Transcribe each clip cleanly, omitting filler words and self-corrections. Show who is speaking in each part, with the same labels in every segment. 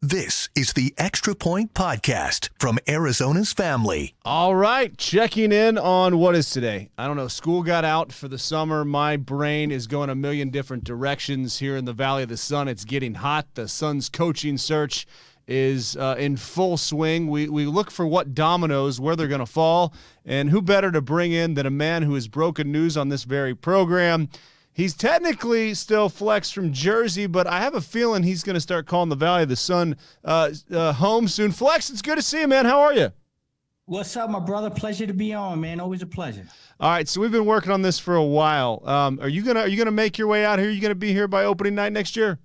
Speaker 1: This is the Extra Point Podcast from Arizona's Family.
Speaker 2: All right, checking in on what is today. I don't know, school got out for the summer. My brain is going a million different directions here in the Valley of the Sun. It's getting hot. The Sun's coaching search is in full swing. We look for what dominoes, where they're going to fall, and who better to bring in than a man who has broken news on this very program. He's technically still Flex from Jersey, but I have a feeling he's going to start calling the Valley of the Sun home soon. Flex, it's good to see you, man. How are you?
Speaker 3: What's up, my brother? Pleasure to be on, man. Always a pleasure.
Speaker 2: All right, so we've been working on this for a while. Are you gonna make your way out here? Are you gonna be here by opening night next year?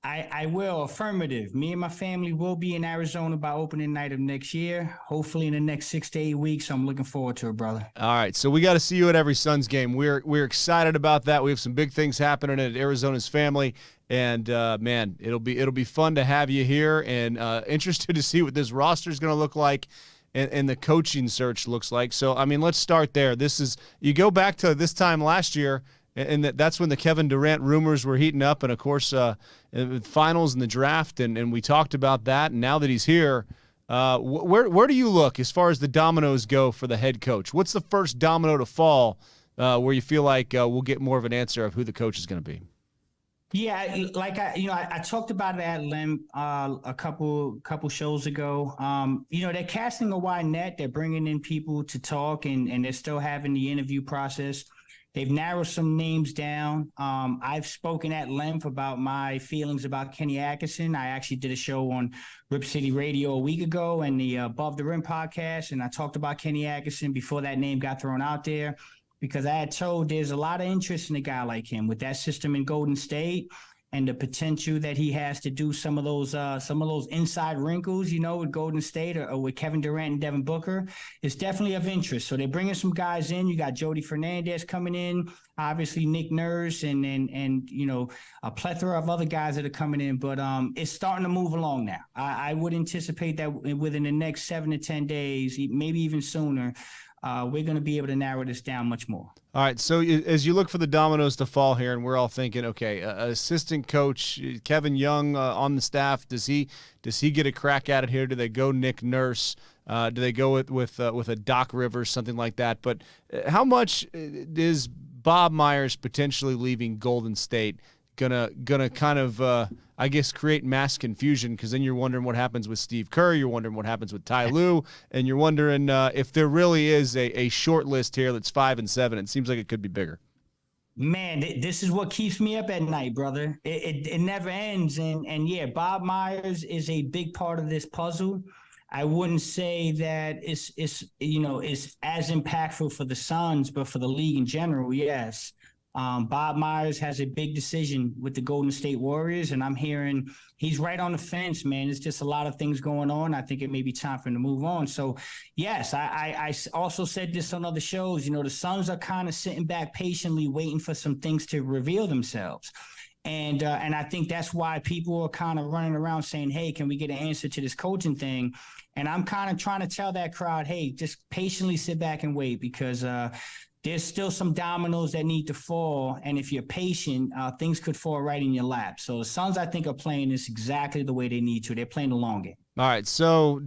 Speaker 3: I will. Affirmative. Me and my family will be in Arizona by opening night of next year. Hopefully in the next 6 to 8 weeks. I'm looking forward to it, brother.
Speaker 2: All right, so we got to see you at every Suns game. We're excited about that. We have some big things happening at Arizona's Family, and man, it'll be fun to have you here. And interested to see what this roster is going to look like, and the coaching search looks like. So I mean, let's start there. You go back to this time last year. And that's when the Kevin Durant rumors were heating up, and of course, finals and the draft, and we talked about that. And now that he's here, where do you look as far as the dominoes go for the head coach? What's the first domino to fall where you feel like we'll get more of an answer of who the coach is going to be?
Speaker 3: Yeah, like I talked about it at length a couple shows ago. They're casting a wide net. They're bringing in people to talk, and they're still having the interview process. They've narrowed some names down. I've spoken at length about my feelings about Kenny Atkinson. I actually did a show on Rip City Radio a week ago and the Above the Rim podcast, and I talked about Kenny Atkinson before that name got thrown out there because I had told there's a lot of interest in a guy like him with that system in Golden State and the potential that he has to do some of those inside wrinkles, with Golden State or with Kevin Durant and Devin Booker. It's definitely of interest. So they're bringing some guys in. You got Jody Fernandez coming in, obviously Nick Nurse, and a plethora of other guys that are coming in. But it's starting to move along now. I would anticipate that within the next 7 to 10 days, maybe even sooner, we're going to be able to narrow this down much more.
Speaker 2: All right, so as you look for the dominoes to fall here, and we're all thinking, okay, assistant coach Kevin Young on the staff, does he get a crack at it here? Do they go Nick Nurse? Do they go with a Doc Rivers, something like that? But how much is Bob Myers potentially leaving Golden State gonna kind of create mass confusion, because then you're wondering what happens with Steve Kerr, you're wondering what happens with Ty Lue, and you're wondering if there really is a short list here that's 5 and 7. It seems like it could be bigger.
Speaker 3: Man, this is what keeps me up at night, brother. It never ends, and yeah, Bob Myers is a big part of this puzzle. I wouldn't say that it's as impactful for the Suns, but for the league in general, yes. Bob Myers has a big decision with the Golden State Warriors, and I'm hearing he's right on the fence, man. It's just a lot of things going on. I think it may be time for him to move on. So, yes, I also said this on other shows. The Suns are kind of sitting back patiently waiting for some things to reveal themselves. And I think that's why people are kind of running around saying, hey, can we get an answer to this coaching thing? And I'm kind of trying to tell that crowd, hey, just patiently sit back and wait, because there's still some dominoes that need to fall, and if you're patient, things could fall right in your lap. So the Suns, I think, are playing this exactly the way they need to. They're playing the long game.
Speaker 2: All right, so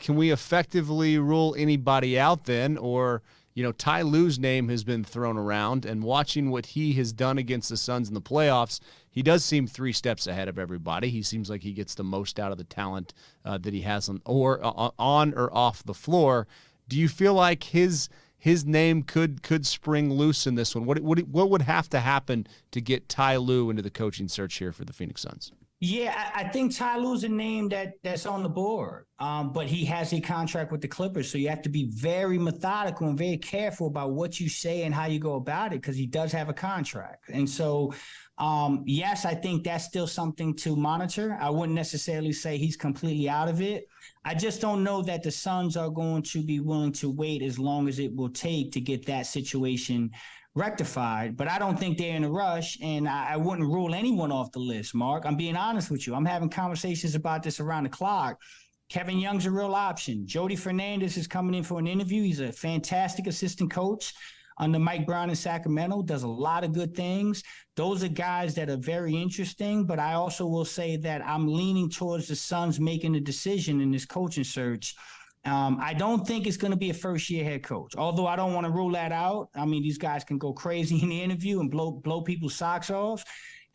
Speaker 2: can we effectively rule anybody out then? Or, Ty Lue's name has been thrown around, and watching what he has done against the Suns in the playoffs, he does seem 3 steps ahead of everybody. He seems like he gets the most out of the talent that he has on or off the floor. Do you feel like his name could spring loose in this one? What would have to happen to get Ty Lue into the coaching search here for the Phoenix Suns?
Speaker 3: Yeah, I think Ty Lue's a name that's on the board, but he has a contract with the Clippers, so you have to be very methodical and very careful about what you say and how you go about it, because he does have a contract. And so, yes, I think that's still something to monitor. I wouldn't necessarily say he's completely out of it. I just don't know that the Suns are going to be willing to wait as long as it will take to get that situation rectified, but I don't think they're in a rush, and I wouldn't rule anyone off the list, Mark. I'm being honest with you. I'm having conversations about this around the clock. Kevin Young's a real option. Jody Fernandez is coming in for an interview. He's a fantastic assistant coach. under Mike Brown in Sacramento, does a lot of good things. Those are guys that are very interesting, but I also will say that I'm leaning towards the Suns making a decision in this coaching search. I don't think it's going to be a first-year head coach, although I don't want to rule that out. I mean, these guys can go crazy in the interview and blow people's socks off.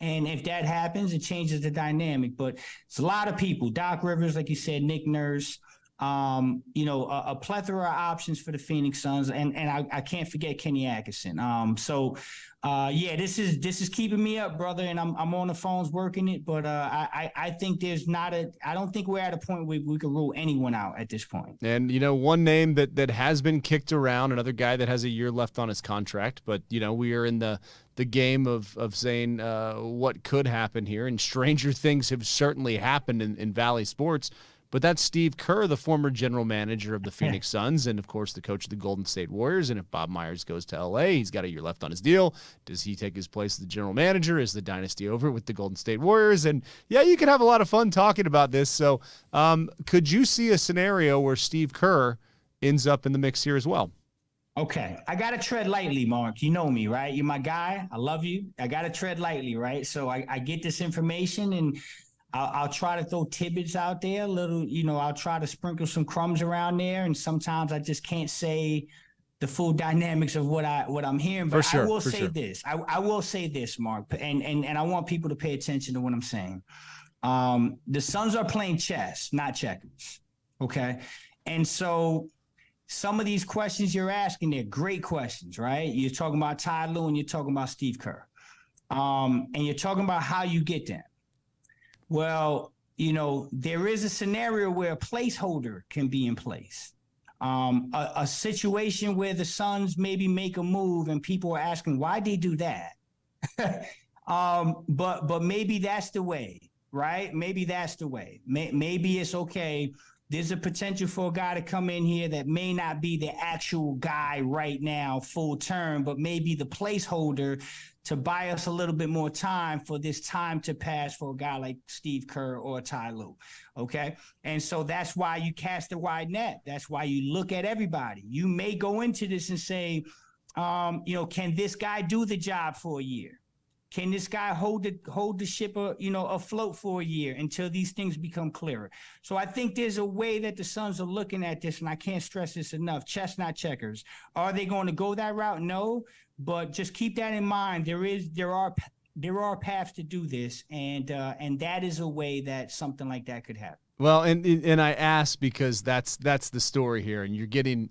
Speaker 3: And if that happens, it changes the dynamic. But it's a lot of people. Doc Rivers, like you said, Nick Nurse, a plethora of options for the Phoenix Suns. And I can't forget Kenny Atkinson. This is keeping me up, brother. And I'm on the phones working it. But I think I don't think we're at a point where we can rule anyone out at this point.
Speaker 2: And, one name that has been kicked around, another guy that has a year left on his contract. But, we are in the game of saying what could happen here. And stranger things have certainly happened in Valley sports. But that's Steve Kerr, the former general manager of the Phoenix Suns and, of course, the coach of the Golden State Warriors. And if Bob Myers goes to L.A., he's got a year left on his deal. Does he take his place as the general manager? Is the dynasty over with the Golden State Warriors? And, yeah, you can have a lot of fun talking about this. So could you see a scenario where Steve Kerr ends up in the mix here as well?
Speaker 3: Okay. I got to tread lightly, Mark. You know me, right? You're my guy. I love you. I got to tread lightly, right? So I get this information and I'll try to throw tidbits out there, I'll try to sprinkle some crumbs around there. And sometimes I just can't say the full dynamics of what I'm hearing. But I will say this. I will say this, Mark, and I want people to pay attention to what I'm saying. The Suns are playing chess, not checkers. Okay. And so some of these questions you're asking, they're great questions, right? You're talking about Ty Lue and you're talking about Steve Kerr. And you're talking about how you get them. Well, there is a scenario where a placeholder can be in place. A situation where the Suns maybe make a move and people are asking, why'd they do that? But maybe that's the way, right? Maybe that's the way. Maybe it's okay. There's a potential for a guy to come in here that may not be the actual guy right now, full term, but maybe the placeholder to buy us a little bit more time for this time to pass for a guy like Steve Kerr or Ty Lue, okay? And so that's why you cast a wide net. That's why you look at everybody. You may go into this and say, can this guy do the job for a year? Can this guy hold the ship, afloat for a year until these things become clearer? So I think there's a way that the Suns are looking at this, and I can't stress this enough. Chess, not checkers. Are they going to go that route? No, but just keep that in mind. There are paths to do this, and that is a way that something like that could happen.
Speaker 2: Well, and I ask because that's the story here, and you're getting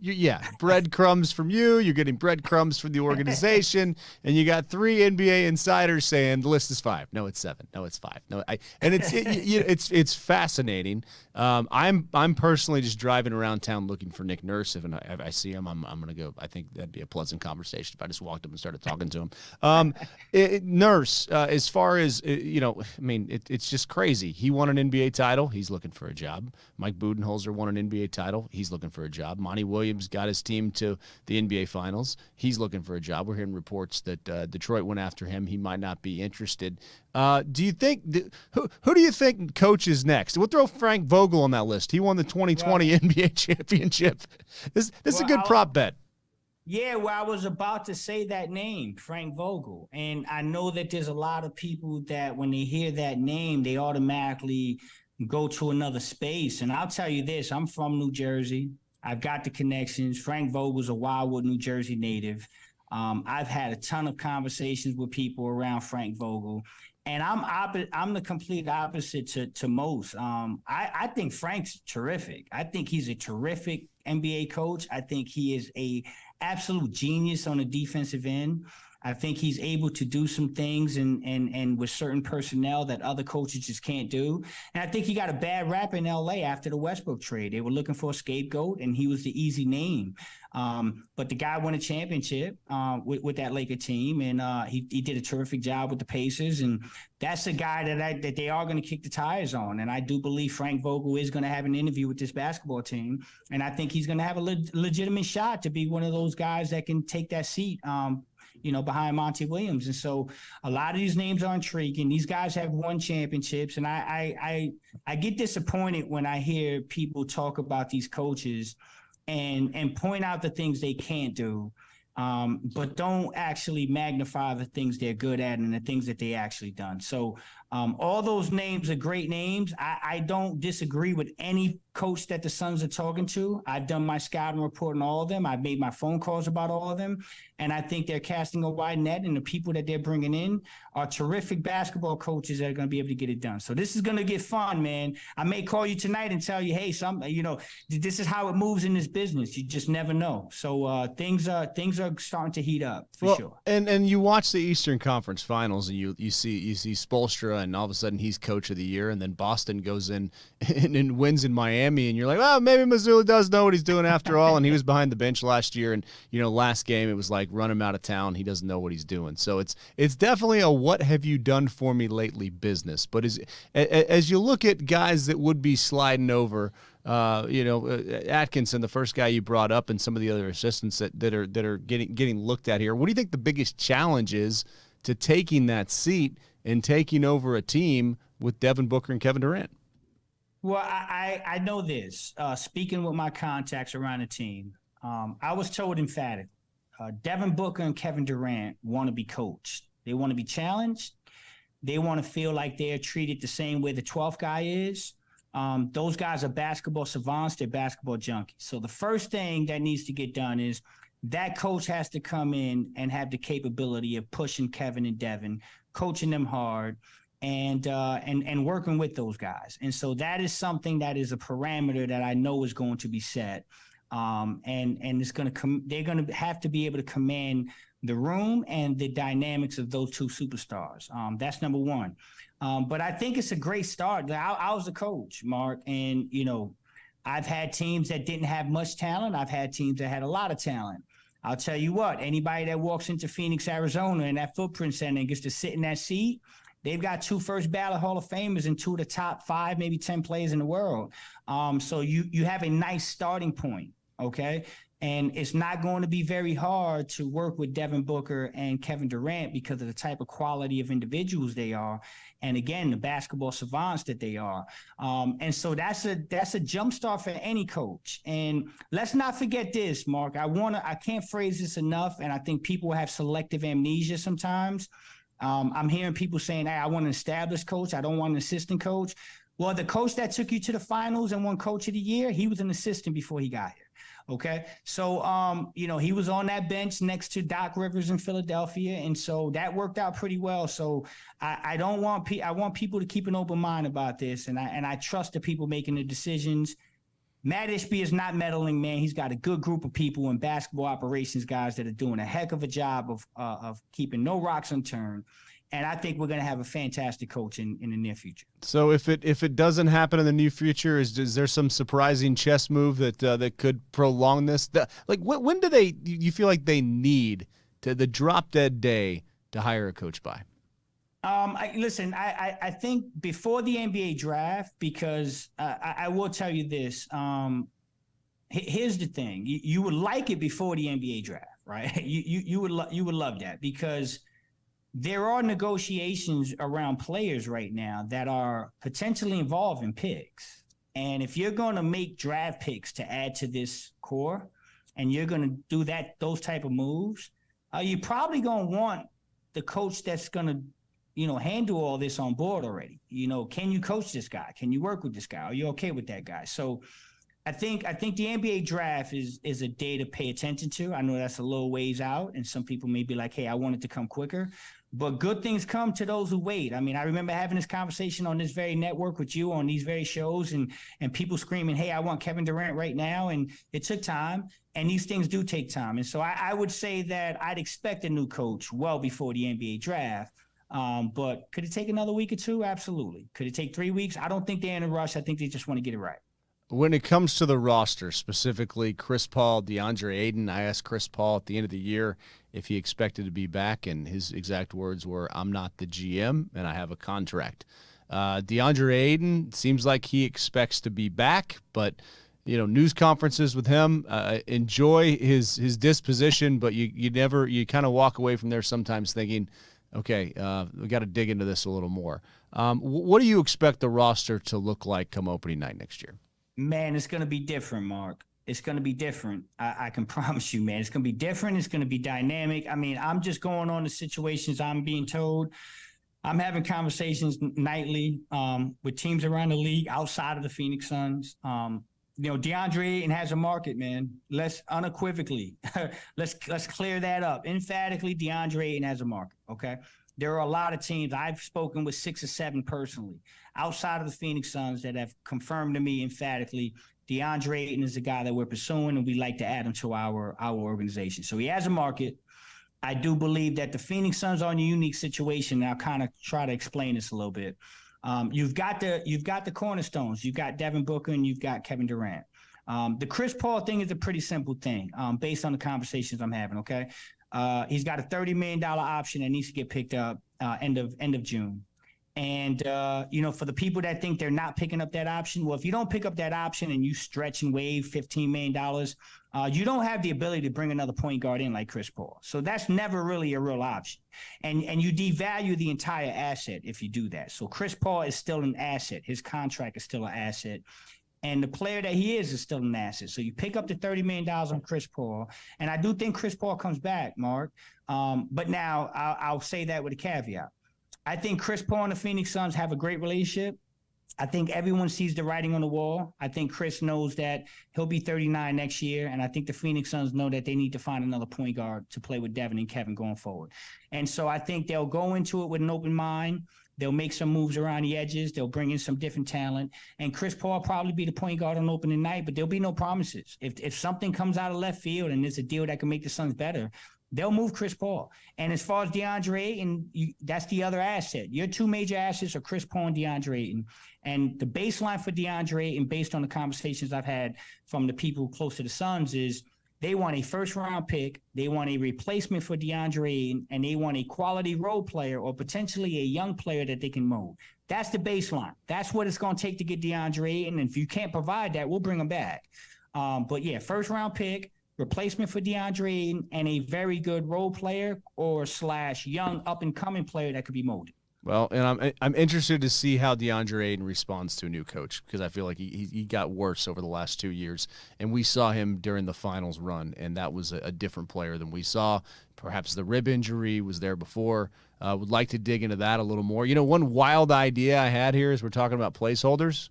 Speaker 2: breadcrumbs from you, you're getting breadcrumbs from the organization, and you got 3 NBA insiders saying the list is 5. No, it's 7. No, it's 5. No, it's fascinating. I'm personally just driving around town looking for Nick Nurse. If I see him, I'm gonna go. I think that'd be a pleasant conversation if I just walked up and started talking to him. Nurse, as far as it's just crazy. He won an NBA title. He's looking for a job. Mike Budenholzer won an NBA title. He's looking for a job. Monty Williams got his team to the NBA Finals. He's looking for a job. We're hearing reports that Detroit went after him. He might not be interested. Do you think who do you think coaches next? We'll throw Frank Vogel on that list. He won the 2020 NBA championship. This is a good prop bet.
Speaker 3: Yeah, well, I was about to say that name, Frank Vogel. And I know that there's a lot of people that when they hear that name, they automatically go to another space. And I'll tell you this, I'm from New Jersey. I've got the connections. Frank Vogel's a Wildwood, New Jersey native. I've had a ton of conversations with people around Frank Vogel. And I'm the complete opposite to most. I think Frank's terrific. I think he's a terrific NBA coach. I think he is a absolute genius on the defensive end. I think he's able to do some things and with certain personnel that other coaches just can't do. And I think he got a bad rap in LA after the Westbrook trade. They were looking for a scapegoat, and he was the easy name. But the guy won a championship with that Laker team, and he did a terrific job with the Pacers. And that's a guy that they are going to kick the tires on. And I do believe Frank Vogel is going to have an interview with this basketball team, and I think he's going to have a legitimate shot to be one of those guys that can take that seat. Behind Monty Williams. And so a lot of these names are intriguing. These guys have won championships. And I get disappointed when I hear people talk about these coaches and point out the things they can't do, but don't actually magnify the things they're good at and the things that they actually done. So all those names are great names. I don't disagree with any coach that the Suns are talking to. I've done my scouting report on all of them. I've made my phone calls about all of them. And I think they're casting a wide net, and the people that they're bringing in are terrific basketball coaches that are going to be able to get it done. So this is going to get fun, man. I may call you tonight and tell you, hey, this is how it moves in this business. You just never know. So things are starting to heat up for sure.
Speaker 2: And you watch the Eastern Conference Finals, and you see Spoelstra, and all of a sudden he's coach of the year, and then Boston goes in and wins in Miami, and you're like, well, maybe Mazzulla does know what he's doing after all, and he was behind the bench last year, and last game it was like run him out of town. He doesn't know what he's doing. So it's definitely a what have you done for me lately business. But as you look at guys that would be sliding over, Atkinson, the first guy you brought up, and some of the other assistants that are getting looked at here, what do you think the biggest challenge is to taking that seat and taking over a team with Devin Booker and Kevin Durant?
Speaker 3: Well, I know this. Speaking with my contacts around the team, I was told emphatically, Devin Booker and Kevin Durant want to be coached. They want to be challenged. They want to feel like they're treated the same way the 12th guy is. Those guys are basketball savants. They're basketball junkies. So the first thing that needs to get done is that coach has to come in and have the capability of pushing Kevin and Devin, coaching them hard, and working with those guys. And so that is something that is a parameter that I know is going to be set. And it's going to they're going to have to be able to command the room and the dynamics of those two superstars. That's number one. But I think it's a great start. I was a coach, Mark, and I've had teams that didn't have much talent. I've had teams that had a lot of talent. I'll tell you what, anybody that walks into Phoenix, Arizona, in that Footprint Center and gets to sit in that seat, they've got 2 first ballot Hall of Famers and 2 of the top 5, maybe 10 players in the world. So you have a nice starting point, okay? And it's not going to be very hard to work with Devin Booker and Kevin Durant because of the type of quality of individuals they are. And again, the basketball savants that they are. And so that's a jump start for any coach. And let's not forget this, Mark. I can't phrase this enough. And I think people have selective amnesia sometimes. I'm hearing people saying, hey, I want an established coach. I don't want an assistant coach. Well, the coach that took you to the finals and won coach of the year, he was an assistant before he got here. Okay. So, he was on that bench next to Doc Rivers in Philadelphia. And so that worked out pretty well. So I want people to keep an open mind about this. And I trust the people making the decisions. Matt Ishby is not meddling, man. He's got a good group of people and basketball operations guys that are doing a heck of a job of keeping no rocks unturned. And I think we're going to have a fantastic coach in the near future.
Speaker 2: So if it doesn't happen in the near future, is there some surprising chess move that could prolong this? When do you feel like they need the drop dead day to hire a coach by?
Speaker 3: I think before the NBA draft, because I will tell you this. Here's the thing: you would like it before the NBA draft, right? You would love that, because there are negotiations around players right now that are potentially involved in picks. And if you're going to make draft picks to add to this core, and you're going to do those type of moves, you're probably going to want the coach that's going to, handle all this on board already. Can you coach this guy? Can you work with this guy? Are you okay with that guy? So I think the NBA draft is a day to pay attention to. I know that's a little ways out, and some people may be like, hey, I want it to come quicker. But good things come to those who wait. I mean, I remember having this conversation on this very network with you on these very shows, and people screaming, hey, I want Kevin Durant right now. And it took time, and these things do take time. And so I would say that I'd expect a new coach well before the NBA draft. But could it take another week or two? Absolutely. Could it take 3 weeks? I don't think they're in a rush. I think they just want to get it right.
Speaker 2: When it comes to the roster, specifically Chris Paul, DeAndre Ayton, I asked Chris Paul at the end of the year if he expected to be back, and his exact words were, I'm not the GM, and I have a contract. DeAndre Ayton seems like he expects to be back, but news conferences with him, enjoy his disposition, but you kind of walk away from there sometimes thinking, okay, we got to dig into this a little more. What do you expect the roster to look like come opening night next year?
Speaker 3: Man, it's going to be different, Mark. It's going to be different. I can promise you, man. It's going to be different. It's going to be dynamic. I mean, I'm just going on the situations I'm being told. I'm having conversations nightly with teams around the league outside of the Phoenix Suns. DeAndre Ayton has a market, man. Let's unequivocally, let's clear that up. Emphatically, DeAndre Ayton has a market, okay? There are a lot of teams. I've spoken with 6 or 7 personally outside of the Phoenix Suns that have confirmed to me emphatically DeAndre Ayton is the guy that we're pursuing, and we'd like to add him to our organization. So he has a market. I do believe that the Phoenix Suns are in a unique situation. And I'll kind of try to explain this a little bit. You've got the cornerstones. You've got Devin Booker and you've got Kevin Durant. The Chris Paul thing is a pretty simple thing based on the conversations I'm having, okay? He's got a $30 million option that needs to get picked up end of June. And, for the people that think they're not picking up that option, well, if you don't pick up that option and you stretch and waive $15 million, you don't have the ability to bring another point guard in like Chris Paul. So that's never really a real option. And you devalue the entire asset if you do that. So Chris Paul is still an asset. His contract is still an asset. And the player that he is still an asset. So you pick up the $30 million on Chris Paul. And I do think Chris Paul comes back, Mark. But now I'll say that with a caveat. I think Chris Paul and the Phoenix Suns have a great relationship. I think everyone sees the writing on the wall. I think Chris knows that he'll be 39 next year. And I think the Phoenix Suns know that they need to find another point guard to play with Devin and Kevin going forward. And so I think they'll go into it with an open mind. They'll make some moves around the edges. They'll bring in some different talent. And Chris Paul will probably be the point guard on opening night, but there'll be no promises. If something comes out of left field and there's a deal that can make the Suns better, they'll move Chris Paul. And as far as DeAndre Ayton, that's the other asset. Your 2 major assets are Chris Paul and DeAndre Ayton. And the baseline for DeAndre Ayton, based on the conversations I've had from the people close to the Suns, is they want a first-round pick, they want a replacement for DeAndre Ayton, and they want a quality role player or potentially a young player that they can mold. That's the baseline. That's what it's going to take to get DeAndre Ayton. And if you can't provide that, we'll bring him back. But, yeah, first-round pick, replacement for DeAndre Ayton, and a very good role player or / young up-and-coming player that could be molded.
Speaker 2: Well, and I'm interested to see how DeAndre Ayton responds to a new coach, because I feel like he got worse over the last 2 years, and we saw him during the finals run, and that was a different player than we saw. Perhaps the rib injury was there before. Would like to dig into that a little more. One wild idea I had here is we're talking about placeholders.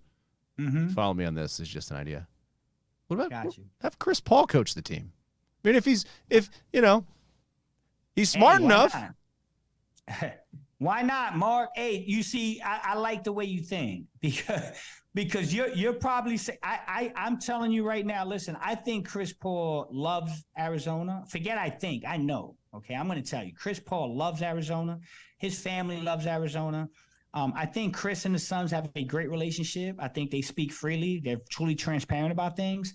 Speaker 2: Mm-hmm. Follow me on this. It's just an idea. What about have Chris Paul coach the team? I mean, if he's smart enough.
Speaker 3: Why not, Mark? Hey, you see, I like the way you think because you're probably saying I'm telling you right now. Listen, I think Chris Paul loves Arizona. Forget I think, I know. Okay, I'm going to tell you, Chris Paul loves Arizona. His family loves Arizona. I think Chris and the Suns have a great relationship. I think they speak freely. They're truly transparent about things.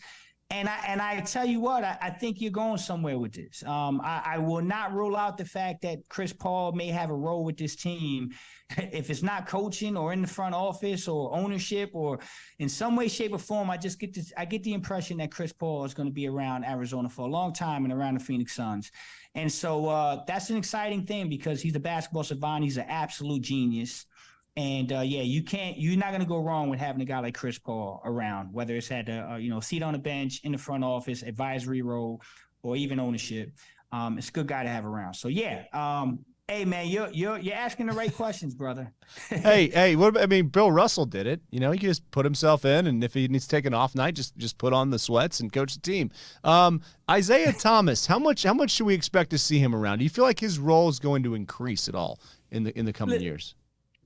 Speaker 3: And I tell you what, I think you're going somewhere with this. I will not rule out the fact that Chris Paul may have a role with this team. If it's not coaching or in the front office or ownership or in some way, shape, or form, I get the impression that Chris Paul is going to be around Arizona for a long time and around the Phoenix Suns. And so that's an exciting thing because he's a basketball savant. He's an absolute genius. And you're not going to go wrong with having a guy like Chris Paul around, whether it's at a seat on the bench, in the front office, advisory role, or even ownership. It's a good guy to have around. So hey man, you're asking the right questions, brother.
Speaker 2: hey, Bill Russell did it. He could just put himself in, and if he needs to take an off night, just put on the sweats and coach the team. Isaiah Thomas, how much should we expect to see him around? Do you feel like his role is going to increase at all in the coming years?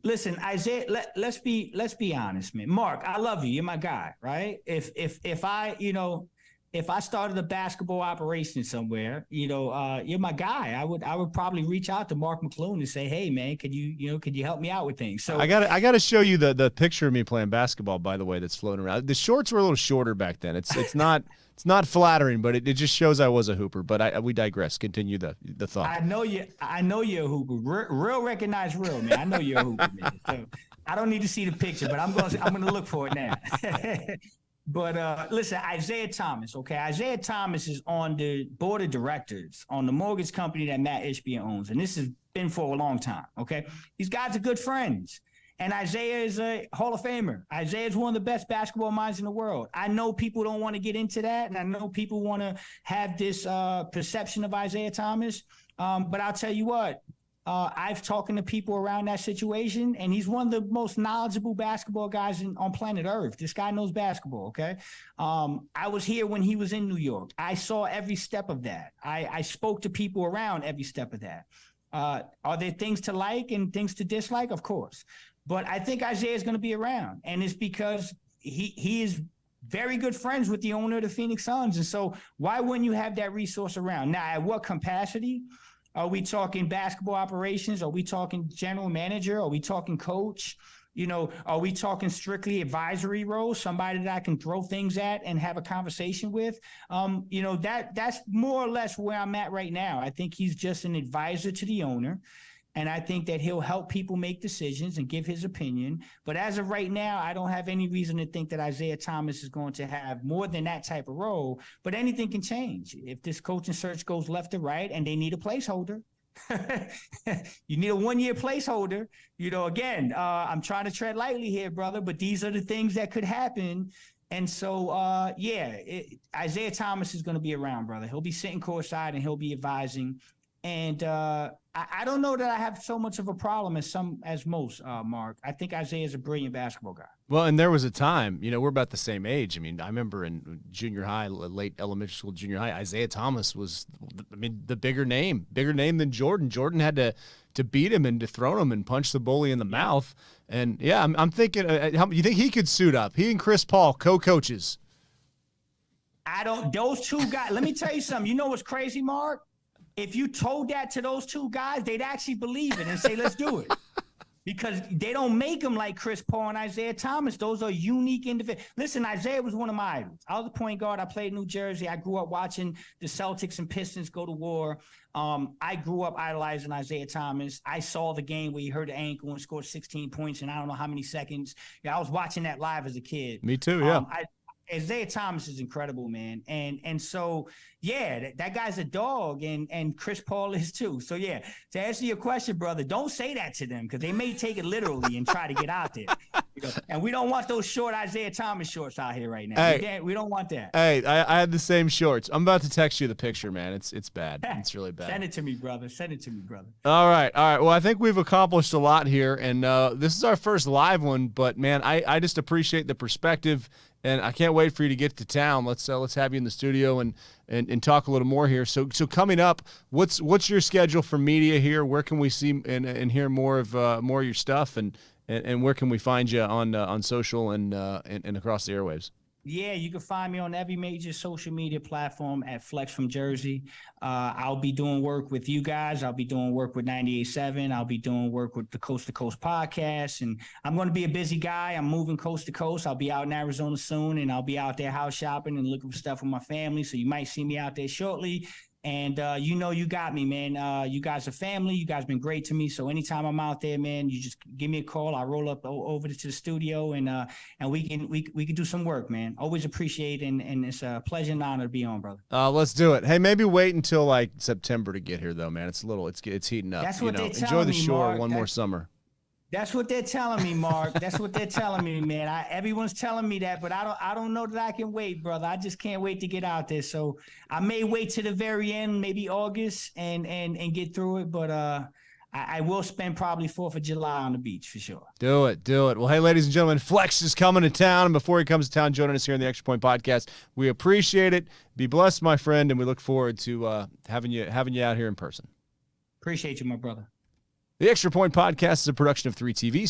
Speaker 3: Listen, Isaiah, let's be honest, man. Mark, I love you. You're my guy, right? If I started a basketball operation somewhere, you're my guy. I would probably reach out to Mark McClune and say, hey man, could you help me out with things? So
Speaker 2: I got to show you the picture of me playing basketball, by the way, that's floating around. The shorts were a little shorter back then. It's not flattering, but it just shows I was a hooper. But we digress. Continue the thought.
Speaker 3: I know you're a hooper. Real recognize real, man. I know you're a hooper, man. So I don't need to see the picture, but I'm gonna look for it now. But listen, Isaiah Thomas, okay? Isaiah Thomas is on the board of directors on the mortgage company that Matt Ishbia owns, and this has been for a long time, okay? These guys are good friends. And Isaiah is a Hall of Famer. Isaiah is one of the best basketball minds in the world. I know people don't want to get into that, and I know people want to have this perception of Isaiah Thomas. But I'll tell you what, I've talked to people around that situation, and he's one of the most knowledgeable basketball guys on planet Earth. This guy knows basketball, okay? I was here when he was in New York. I saw every step of that. I spoke to people around every step of that. Are there things to like and things to dislike? Of course. But I think Isaiah is going to be around, and it's because he is very good friends with the owner of the Phoenix Suns. And so why wouldn't you have that resource around? Now, at what capacity? Are we talking basketball operations? Are we talking general manager? Are we talking coach? Are we talking strictly advisory role, somebody that I can throw things at and have a conversation with? That's more or less where I'm at right now. I think he's just an advisor to the owner. And I think that he'll help people make decisions and give his opinion. But as of right now, I don't have any reason to think that Isaiah Thomas is going to have more than that type of role. But anything can change. If this coaching search goes left or right and they need a placeholder, you need a 1-year placeholder. Again, I'm trying to tread lightly here, brother, but these are the things that could happen. And so, Isaiah Thomas is going to be around, brother. He'll be sitting courtside and he'll be advising. And I don't know that I have so much of a problem as most, Mark. I think Isaiah is a brilliant basketball guy.
Speaker 2: Well, and there was a time, we're about the same age. I mean, I remember in junior high, late elementary school, junior high, Isaiah Thomas was, the bigger name than Jordan. Jordan had to beat him and dethrone him and punch the bully in the mouth. And, yeah, I'm thinking, you think he could suit up? He and Chris Paul, co-coaches.
Speaker 3: Those two guys, let me tell you something. You know what's crazy, Mark? If you told that to those two guys, they'd actually believe it and say, let's do it. Because they don't make them like Chris Paul and Isaiah Thomas. Those are unique individuals. Listen, Isaiah was one of my idols. I was a point guard. I played in New Jersey. I grew up watching the Celtics and Pistons go to war. I grew up idolizing Isaiah Thomas. I saw the game where he hurt the ankle and scored 16 points in I don't know how many seconds. Yeah, I was watching that live as a kid.
Speaker 2: Me too, yeah.
Speaker 3: Isaiah Thomas is incredible, man. And so, yeah, that guy's a dog, and Chris Paul is too. So, yeah, to answer your question, brother, don't say that to them because they may take it literally and try to get out there. And we don't want those short Isaiah Thomas shorts out here right now.
Speaker 2: Hey,
Speaker 3: we don't want that.
Speaker 2: Hey, I had the same shorts. I'm about to text you the picture, man. It's bad. It's really bad.
Speaker 3: Send it to me, brother. Send it to me, brother.
Speaker 2: All right. Well, I think we've accomplished a lot here, and this is our first live one. But, man, I just appreciate the perspective. And I can't wait for you to get to town. Let's have you in the studio and talk a little more here. So coming up, what's your schedule for media here? Where can we see and hear more of your stuff? And where can we find you on social and across the airwaves?
Speaker 3: Yeah, you can find me on every major social media platform at Flex from Jersey. I'll be doing work with you guys. I'll be doing work with 98.7. I'll be doing work with the Coast to Coast podcast. And I'm going to be a busy guy. I'm moving coast to coast. I'll be out in Arizona soon, and I'll be out there house shopping and looking for stuff with my family. So you might see me out there shortly. And you got me, man. You guys are family. You guys been great to me. So anytime I'm out there, man, you just give me a call. I'll roll up over to the studio and we can do some work, man. Always appreciate and it's a pleasure and honor to be on, brother.
Speaker 2: Let's do it. Hey, maybe wait until like September to get here though, man. It's heating up.
Speaker 3: That's what they're telling
Speaker 2: enjoy the
Speaker 3: me,
Speaker 2: shore
Speaker 3: Mark.
Speaker 2: one more summer.
Speaker 3: That's what they're telling me, Mark. That's what they're telling me, man. Everyone's telling me that, but I don't know that I can wait, brother. I just can't wait to get out there. So I may wait to the very end, maybe August, and get through it. But I will spend probably 4th of July on the beach for sure.
Speaker 2: Do it. Well, hey, ladies and gentlemen, Flex is coming to town, and before he comes to town, joining us here on the Extra Point Podcast, we appreciate it. Be blessed, my friend, and we look forward to having you out here in person.
Speaker 3: Appreciate you, my brother.
Speaker 2: The Extra Point Podcast is a production of 3TV.